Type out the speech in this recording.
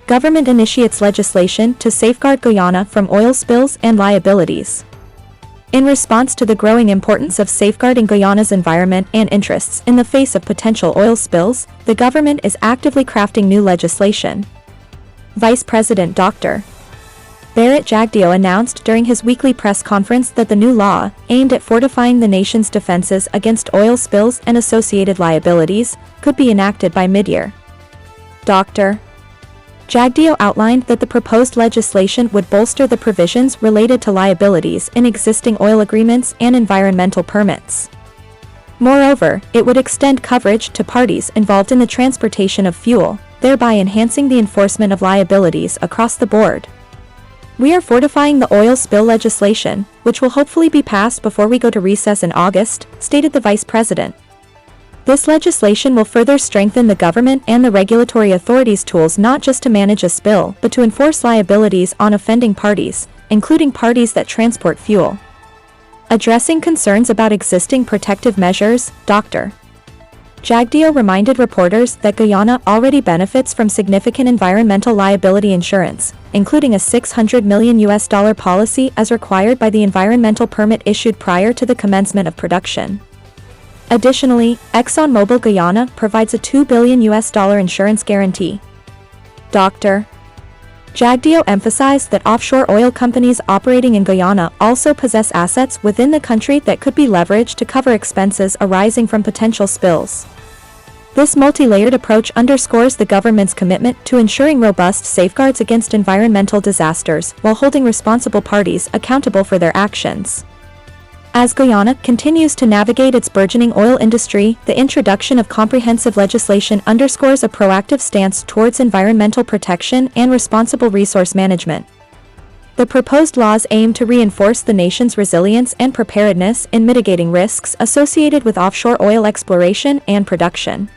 Government initiates legislation to safeguard Guyana from oil spills and liabilities. In response to the growing importance of safeguarding Guyana's environment and interests in the face of potential oil spills, the government is actively crafting new legislation. Vice President Dr. Barrett Jagdeo announced during his weekly press conference that the new law, aimed at fortifying the nation's defenses against oil spills and associated liabilities, could be enacted by mid-year. Dr. Jagdeo outlined that the proposed legislation would bolster the provisions related to liabilities in existing oil agreements and environmental permits. Moreover, it would extend coverage to parties involved in the transportation of fuel, thereby enhancing the enforcement of liabilities across the board. "We are fortifying the oil spill legislation, which will hopefully be passed before we go to recess in August," stated the vice president. This legislation will further strengthen the government and the regulatory authorities' tools not just to manage a spill but to enforce liabilities on offending parties, including parties that transport fuel. Addressing concerns about existing protective measures, Dr. Jagdeo reminded reporters that Guyana already benefits from significant environmental liability insurance, including a $600 million policy as required by the environmental permit issued prior to the commencement of production. Additionally, ExxonMobil Guyana provides a $2 billion insurance guarantee. Dr. Jagdeo emphasized that offshore oil companies operating in Guyana also possess assets within the country that could be leveraged to cover expenses arising from potential spills. This multi-layered approach underscores the government's commitment to ensuring robust safeguards against environmental disasters while holding responsible parties accountable for their actions. As Guyana continues to navigate its burgeoning oil industry, the introduction of comprehensive legislation underscores a proactive stance towards environmental protection and responsible resource management. The proposed laws aim to reinforce the nation's resilience and preparedness in mitigating risks associated with offshore oil exploration and production.